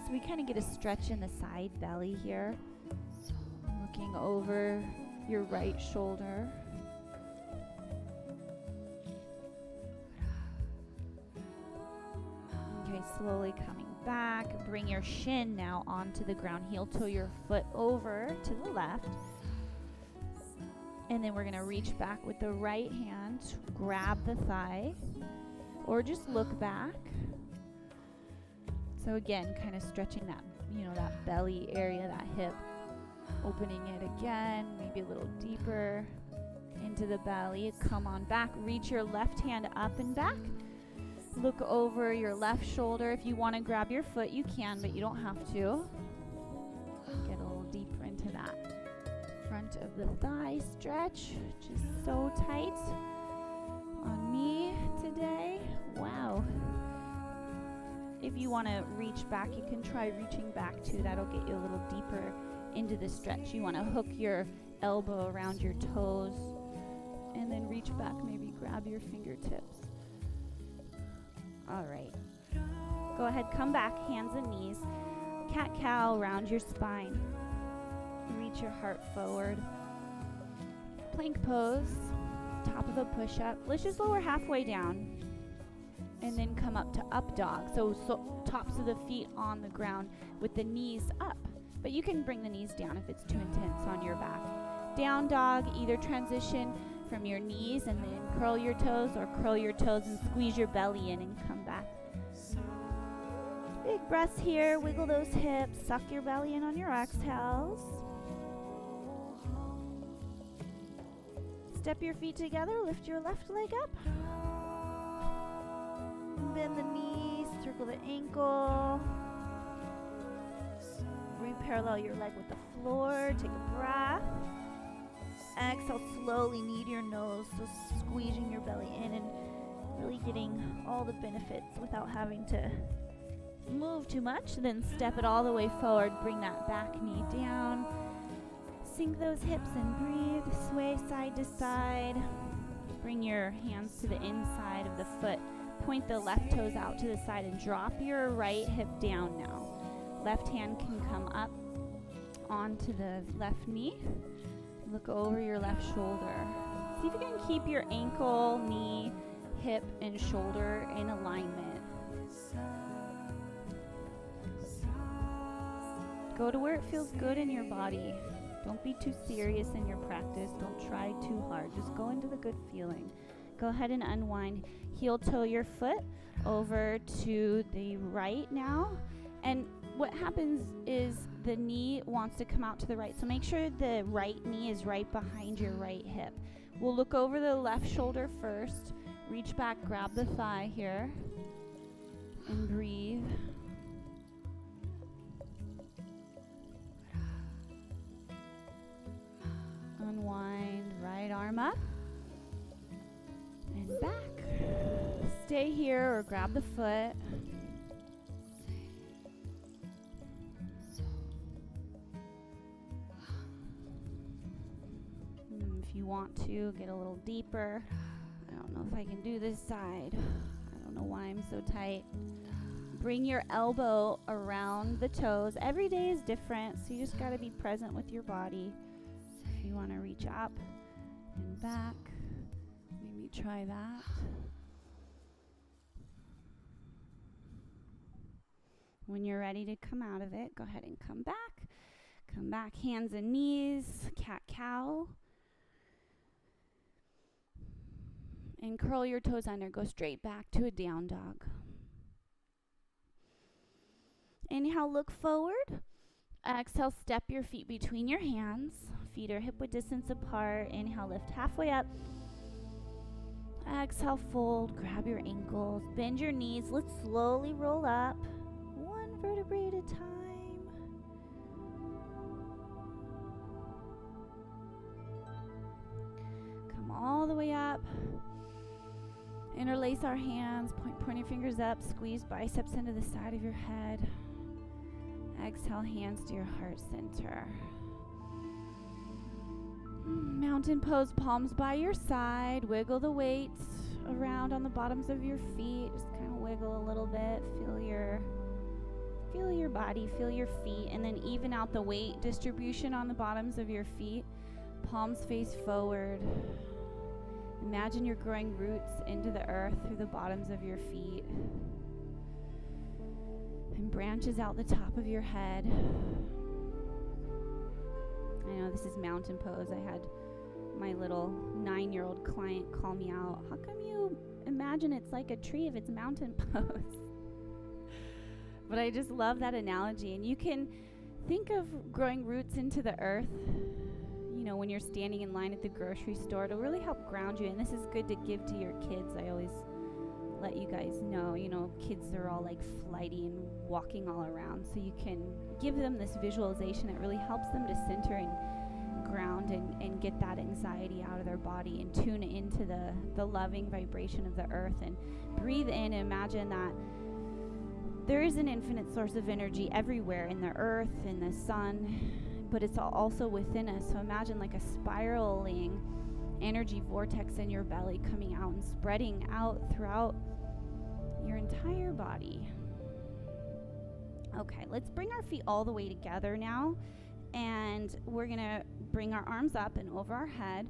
Speaker 1: so we kind of get a stretch in the side belly here. Looking over your right shoulder. Okay, slowly coming back. Bring your shin now onto the ground. Heel toe your foot over to the left. And then we're going to reach back with the right hand, grab the thigh, or just look back. So again, kind of stretching that, that belly area, that hip. Opening it again, maybe a little deeper into the belly. Come on back. Reach your left hand up and back. Look over your left shoulder. If you want to grab your foot, you can, but you don't have to. Get a little deeper into that front of the thigh stretch, which is so tight on me today. Wow. If you want to reach back, you can try reaching back too. That'll get you a little deeper into the stretch. You want to hook your elbow around your toes and then reach back, maybe grab your fingertips. All right. Go ahead, come back, hands and knees. Cat-cow, round your spine. Reach your heart forward. Plank pose, top of a push-up. Let's just lower halfway down and then come up to up dog. So tops of the feet on the ground with the knees up. but you can bring the knees down if it's too intense on your back. Down dog, either transition from your knees and then curl your toes, or curl your toes and squeeze your belly in and come back. Big breaths here. Wiggle those hips. Suck your belly in on your exhales. Step your feet together. Lift your left leg up. Bend the knees. Circle the ankle. Re-parallel your leg with the floor. Take a breath. Exhale, slowly knead your nose, so squeezing your belly in and really getting all the benefits without having to move too much. Then step it all the way forward. Bring that back knee down. Sink those hips and breathe. Sway side to side. Bring your hands to the inside of the foot. Point the left toes out to the side and drop your right hip down now. Left hand can come up onto the left knee. Look over your left shoulder. See if you can keep your ankle, knee, hip, and shoulder in alignment. Go to where it feels good in your body. Don't be too serious in your practice. Don't try too hard. Just go into the good feeling. Go ahead and unwind. Heel toe your foot over to the right now. And what happens is the knee wants to come out to the right. So make sure the right knee is right behind your right hip. We'll look over the left shoulder first. Reach back, grab the thigh here. And breathe. Unwind, right arm up. And back. Stay here or grab the foot. If you want to, get a little deeper. I don't know if I can do this side. I don't know why I'm so tight. Bring your elbow around the toes. Every day is different, so you just got to be present with your body. If you want to reach up and back, maybe try that. When you're ready to come out of it, go ahead and come back. Come back, hands and knees, cat-cow. And curl your toes under. Go straight back to a down dog. Inhale, look forward. Exhale, step your feet between your hands. Feet are hip-width distance apart. Inhale, lift halfway up. Exhale, fold. Grab your ankles. Bend your knees. Let's slowly roll up. One vertebrae at a time. Come all the way up. Interlace our hands, point your fingers up, squeeze biceps into the side of your head. Exhale, hands to your heart center. Mountain pose, palms by your side. Wiggle the weights around on the bottoms of your feet. Just kind of wiggle a little bit. Feel your body, feel your feet, and then even out the weight distribution on the bottoms of your feet. Palms face forward. Imagine you're growing roots into the earth through the bottoms of your feet. And branches out the top of your head. I know this is mountain pose. I had my little 9-year-old client call me out. How come you imagine it's like a tree if it's mountain pose? But I just love that analogy. And you can think of growing roots into the earth. You know, when you're standing in line at the grocery store, it'll really help ground you. And this is good to give to your kids. I always let you guys know, kids are all like flighty and walking all around. So you can give them this visualization that really helps them to center and ground and get that anxiety out of their body and tune into the loving vibration of the earth. And breathe in and imagine that there is an infinite source of energy everywhere in the earth, in the sun, but it's also within us. So imagine like a spiraling energy vortex in your belly coming out and spreading out throughout your entire body. Okay, let's bring our feet all the way together now. And we're going to bring our arms up and over our head.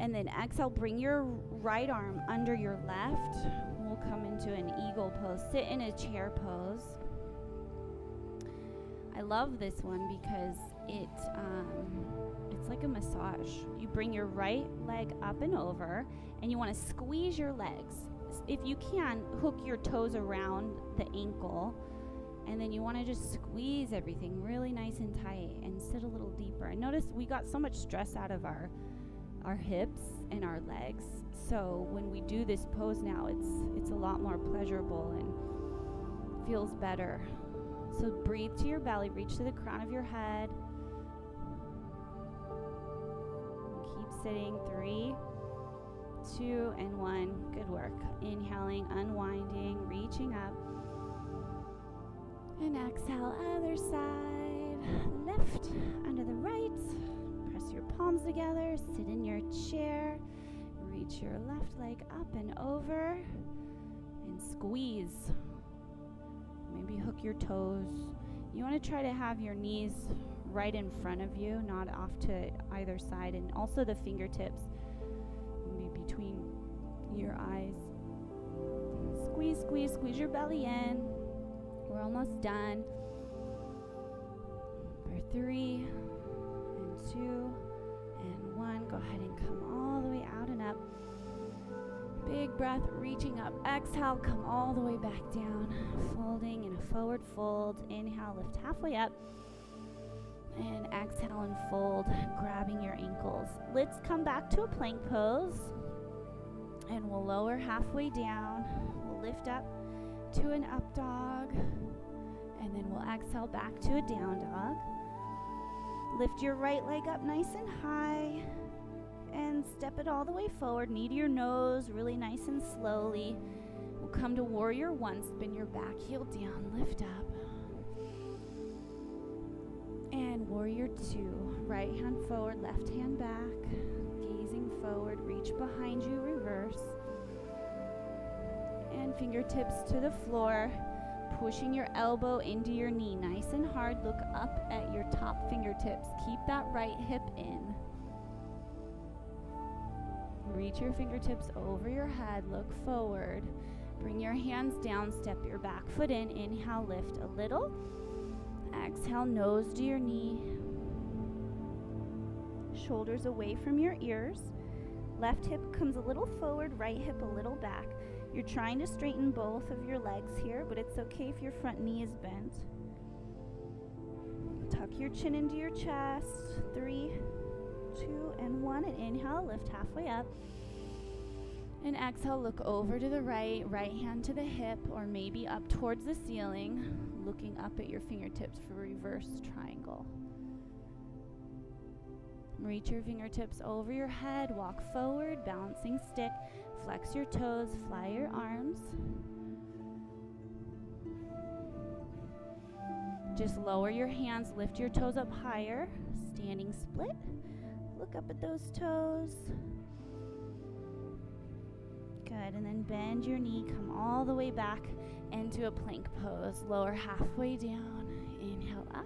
Speaker 1: And then exhale, bring your right arm under your left. We'll come into an eagle pose. Sit in a chair pose. I love this one because it's like a massage. You bring your right leg up and over, and you want to squeeze your legs. If you can, hook your toes around the ankle, and then you want to just squeeze everything really nice and tight and sit a little deeper. And notice we got so much stress out of our hips and our legs. So when we do this pose now, it's a lot more pleasurable and feels better. So breathe to your belly, reach to the crown of your head. Keep sitting. 3, 2, and 1. Good work. Inhaling, unwinding, reaching up. And exhale, other side. Lift under the right. Press your palms together. Sit in your chair. Reach your left leg up and over. And squeeze. Maybe hook your toes. You want to try to have your knees right in front of you, not off to either side. And also the fingertips maybe between your eyes. Squeeze, squeeze, squeeze your belly in. We're almost done. For 3, and 2, and 1. Go ahead and come all the way out and up. Big breath, reaching up. Exhale, come all the way back down. Folding in a forward fold. Inhale, lift halfway up. And exhale and fold, grabbing your ankles. Let's come back to a plank pose. And we'll lower halfway down. We'll lift up to an up dog. And then we'll exhale back to a down dog. Lift your right leg up nice and high. And step it all the way forward. Knee to your nose, really nice and slowly. We'll come to warrior 1. Spin your back heel down, lift up. And warrior 2. Right hand forward, left hand back. Gazing forward, reach behind you, reverse. And fingertips to the floor. Pushing your elbow into your knee, nice and hard. Look up at your top fingertips. Keep that right hip in. Reach your fingertips over your head, look forward. Bring your hands down, step your back foot in. Inhale, lift a little. Exhale, nose to your knee. Shoulders away from your ears. Left hip comes a little forward, right hip a little back. You're trying to straighten both of your legs here, but it's okay if your front knee is bent. Tuck your chin into your chest. 3, 2, and 1. And inhale, lift halfway up. And exhale, look over to the right, right hand to the hip, or maybe up towards the ceiling, looking up at your fingertips for reverse triangle. Reach your fingertips over your head, walk forward, balancing stick, flex your toes, fly your arms. Just lower your hands, lift your toes up higher, standing split. Look up at those toes. Good, and then bend your knee, come all the way back into a plank pose. Lower halfway down, inhale up.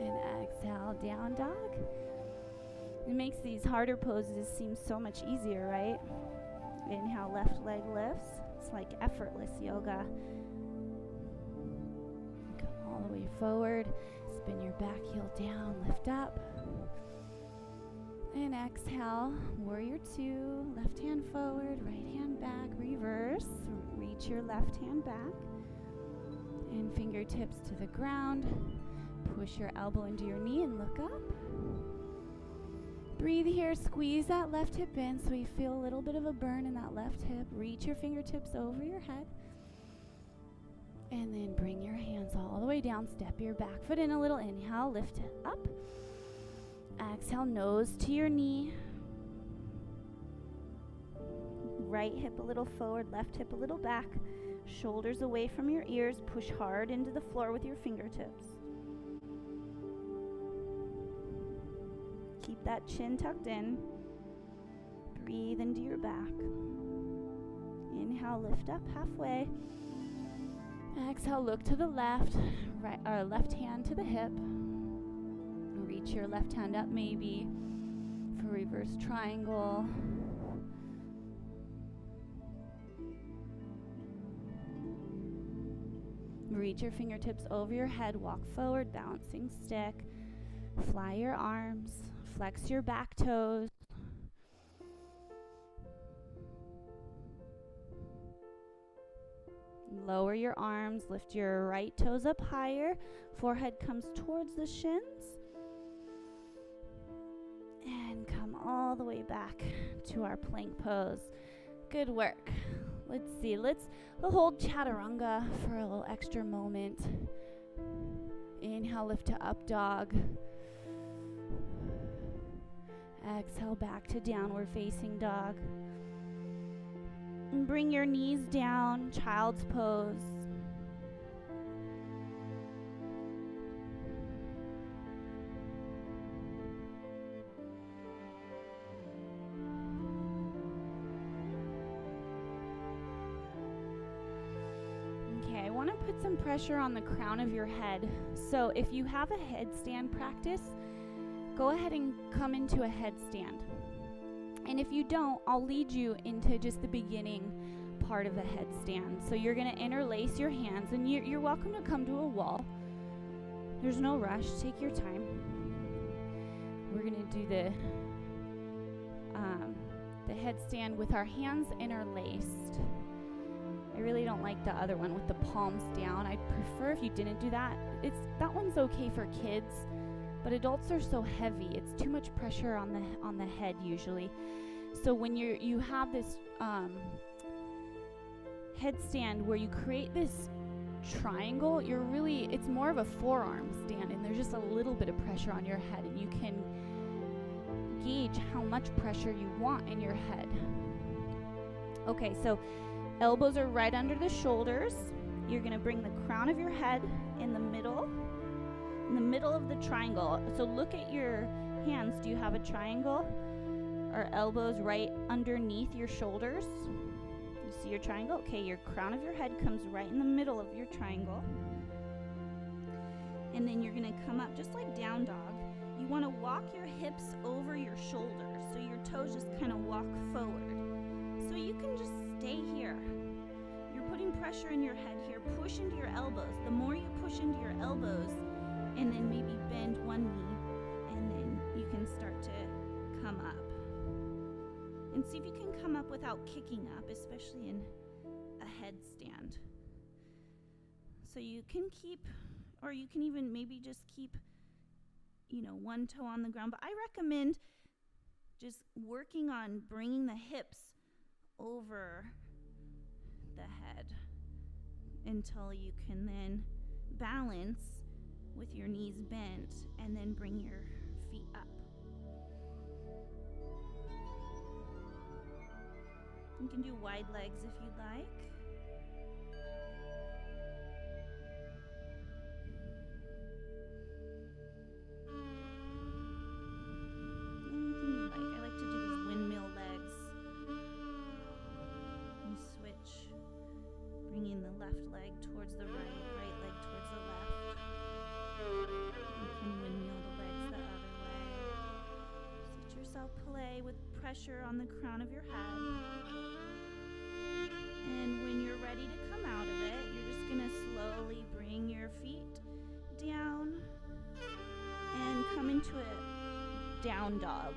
Speaker 1: And exhale, down dog. It makes these harder poses seem so much easier, right? Inhale, left leg lifts. It's like effortless yoga. Come all the way forward. Spin your back heel down, lift up. And exhale, warrior 2, left hand forward, right hand back, reverse. Reach your left hand back. And fingertips to the ground. Push your elbow into your knee and look up. Breathe here, squeeze that left hip in so you feel a little bit of a burn in that left hip. Reach your fingertips over your head. And then bring your hands all the way down. Step your back foot in a little. Inhale, lift it up. Exhale, nose to your knee. Right hip a little forward, left hip a little back. Shoulders away from your ears. Push hard into the floor with your fingertips. Keep that chin tucked in. Breathe into your back. Inhale, lift up halfway. Exhale, look to the left, left hand to the hip. Reach your left hand up maybe for reverse triangle. reach your fingertips over your head, walk forward, balancing stick. Fly your arms, flex your back toes. Lower your arms, lift your right toes up higher. Forehead comes towards the shins. And come all the way back to our plank pose. Good work. Let's see, let's hold chaturanga for a little extra moment. Inhale, lift to up dog. Exhale, back to downward facing dog. And bring your knees down, child's pose. Okay, I want to put some pressure on the crown of your head. So if you have a headstand practice, go ahead and come into a headstand. And if you don't, I'll lead you into just the beginning part of the headstand. So you're going to interlace your hands, and you're welcome to come to a wall. There's no rush. Take your time. We're going to do the headstand with our hands interlaced. I really don't like the other one with the palms down. I'd prefer if you didn't do that. That one's okay for kids. But adults are so heavy, it's too much pressure on the head usually. So when you have this headstand where you create this triangle, it's more of a forearm stand, and there's just a little bit of pressure on your head, and you can gauge how much pressure you want in your head. Okay, so elbows are right under the shoulders. You're gonna bring the crown of your head in the middle of the triangle. So look at your hands. Do you have a triangle? Or elbows right underneath your shoulders? You see your triangle? Okay, your crown of your head comes right in the middle of your triangle. And then you're going to come up just like down dog. You want to walk your hips over your shoulders, so your toes just kind of walk forward. So you can just stay here. You're putting pressure in your head here. Push into your elbows. The more you push into your elbows, and then maybe bend one knee, and then you can start to come up. And see if you can come up without kicking up, especially in a headstand. So you can keep, or you can even maybe just keep, one toe on the ground. But I recommend just working on bringing the hips over the head until you can then balance with your knees bent, and then bring your feet up. You can do wide legs if you'd like. Anything you like. I like to do these windmill legs. You switch, bringing the left leg towards the right leg towards the left. You can windmill the legs the other way. Sit yourself play with pressure on the crown of your head. And when you're ready to come out of it, you're just going to slowly bring your feet down and come into a down dog.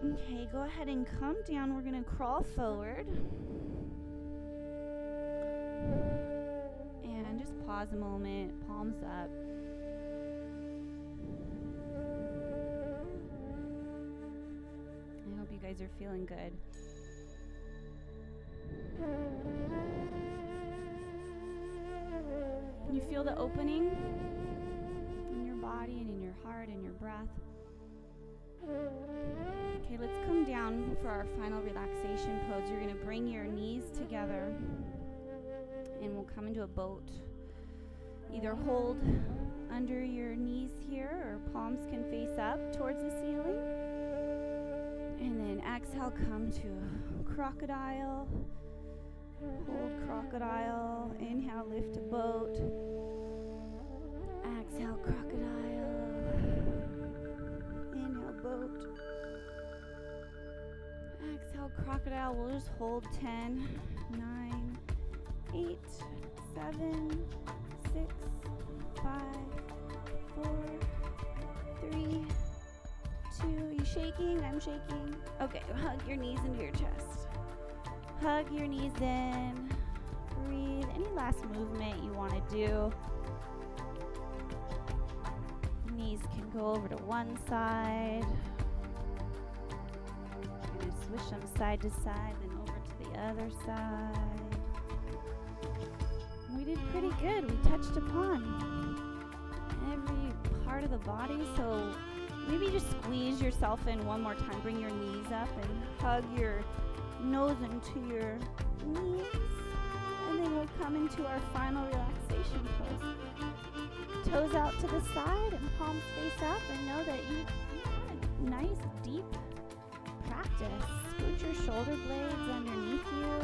Speaker 1: Okay, go ahead and come down. We're going to crawl forward. And just pause a moment, palms up. I hope you guys are feeling good. Can you feel the opening in your body and in your heart and your breath? Okay, let's come down for our final relaxation pose. You're going to bring your knees together and we'll come into a boat. Either hold under your knees here, or palms can face up towards the ceiling. And then exhale, come to a crocodile. Hold crocodile. Inhale, lift to boat. Exhale, crocodile. Inhale, boat. Exhale, crocodile. exhale, we'll just hold 10, 9, 8, 7, 6, 5, 4, 3, 2. You shaking? I'm shaking. Okay, hug your knees into your chest. Hug your knees in. Breathe. Any last movement you want to do. Knees can go over to one side. You're going to swish them side to side, then over to the other side. We did pretty good. We touched upon every part of the body, so maybe just squeeze yourself in one more time. Bring your knees up and hug your nose into your knees. And then we'll come into our final relaxation pose. Toes out to the side and palms face up, and know that you had a nice deep practice. Scoot your shoulder blades underneath you.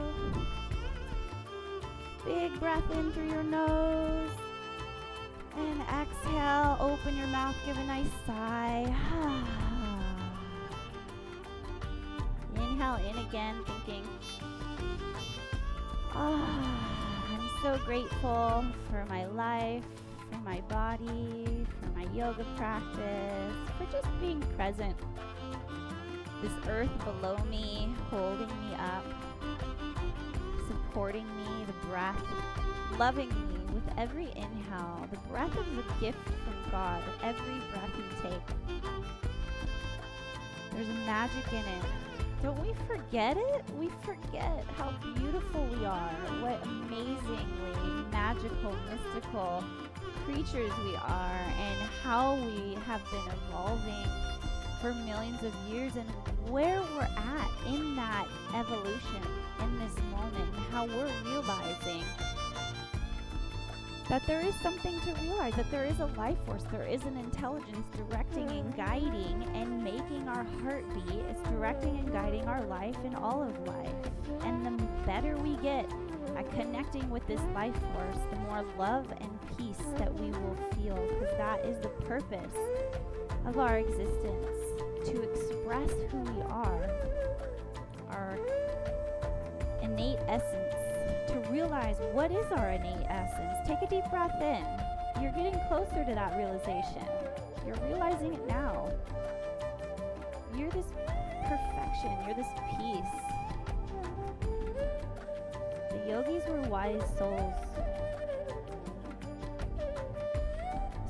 Speaker 1: Big breath in through your nose. And exhale, open your mouth, give a nice sigh. Inhale in again, thinking, I'm so grateful for my life, for my body, for my yoga practice, for just being present. This earth below me, holding me up, supporting me, the breath, loving me with every inhale. The breath is a gift from God. Every breath you take, there's magic in it. Don't we forget it? We forget how beautiful we are, what amazingly magical, mystical creatures we are, and how we have been evolving for millions of years, and where we're at in that evolution in this moment, and how we're realizing that there is something to realize, that there is a life force, there is an intelligence directing and guiding and making our heartbeat. It's directing and guiding our life and all of life. And the better we get at connecting with this life force, the more love and peace that we will feel, because that is the purpose of our existence, to express who we are, our innate essence. To realize what is our innate essence. Take a deep breath in. You're getting closer to that realization. You're realizing it now. You're this perfection. You're this peace. The yogis were wise souls.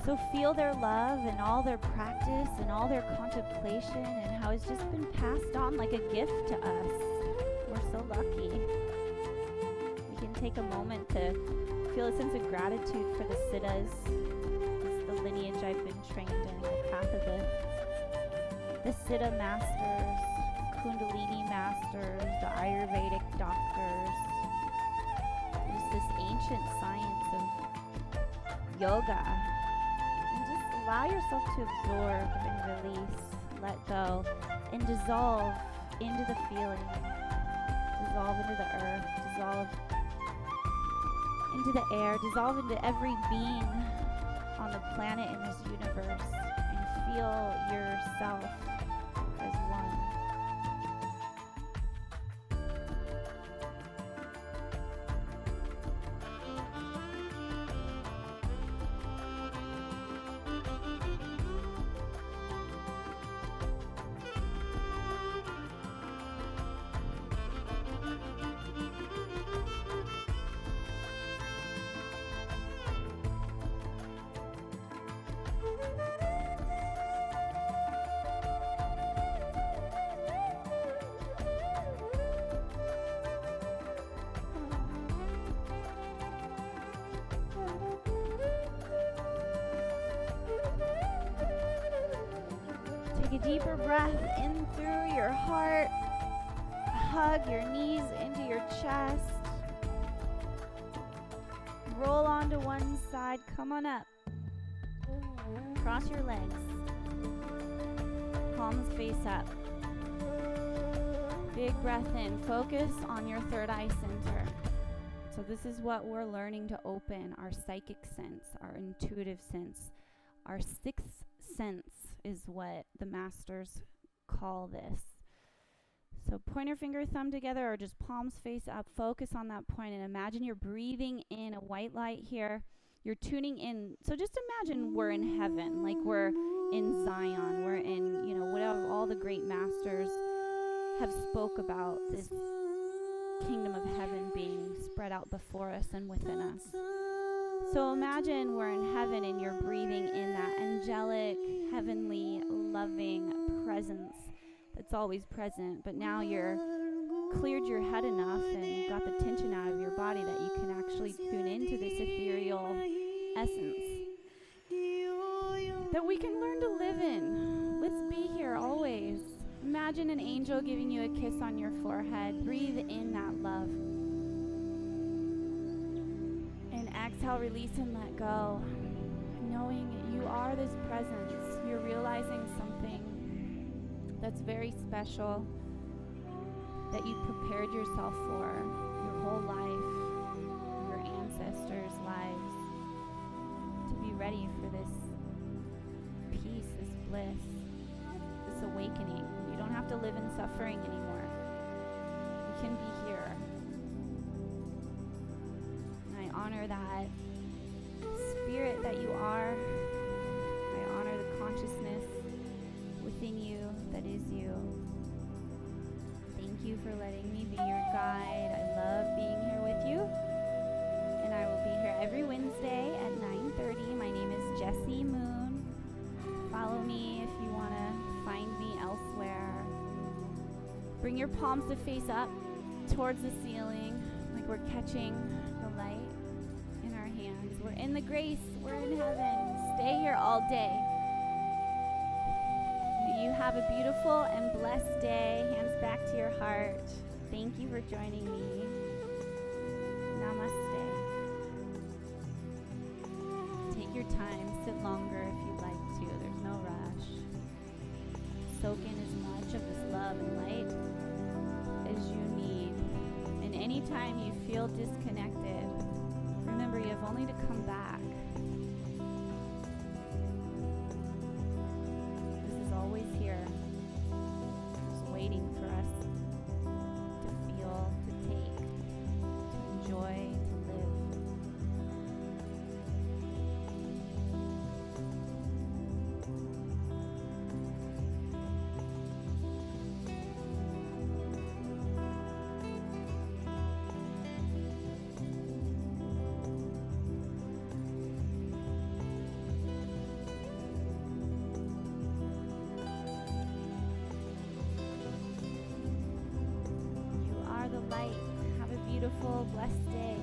Speaker 1: So feel their love and all their practice and all their contemplation, and how it's just been passed on like a gift to us. We're so lucky. Take a moment to feel a sense of gratitude for the siddhas. It's the lineage I've been trained in, the path of the siddha masters, kundalini masters, the Ayurvedic doctors. There's this ancient science of yoga. And just allow yourself to absorb and release, let go, and dissolve into the feeling. Dissolve into the earth, dissolve into the air, dissolve into every being on the planet in this universe, and feel yourself as one. Take a deeper breath in through your heart. Hug your knees into your chest. Roll onto one side. Come on up. Cross your legs. Palms face up. Big breath in. Focus on your third eye center. So this is what we're learning to open: our psychic sense, our intuitive sense. Our sixth sense is what the masters call this. So pointer finger, thumb together, or just palms face up. Focus on that point and imagine you're breathing in a white light here. You're tuning in. So just imagine we're in heaven, like we're in Zion. We're in, whatever all the great masters have spoke about, this kingdom of heaven being spread out before us and within us. So imagine we're in heaven and you're breathing in that angelic, heavenly, loving presence that's always present, but now you're cleared your head enough and got the tension out of your body that you can actually tune into this ethereal essence that we can learn to live in. Let's be here always. Imagine an angel giving you a kiss on your forehead. Breathe in that love. And exhale, release and let go. Knowing you are this presence. You're realizing something that's very special, that you prepared yourself for your whole life, your ancestors' lives, to be ready for this peace, this bliss, this awakening. You don't have to live in suffering anymore. You can be here. And I honor that spirit that you are. I honor the consciousness within you that is you. Thank you for letting me be your guide. I love being here with you. And I will be here every Wednesday at 9:30. My name is Jessie Moon. Follow me if you want to find me elsewhere. Bring your palms to face up towards the ceiling, like we're catching the light in our hands. We're in the grace. We're in heaven. Stay here all day. You have a beautiful and blessed day. Hands back to your heart. Thank you for joining me. Namaste. Take your time. Sit longer if you'd like to. There's no rush. Soak in as much of this love and light as you need. And anytime you feel disconnected, remember you have only to come back. Always here, just waiting for us to feel, to take, to enjoy, to live. Light. Have a beautiful, blessed day.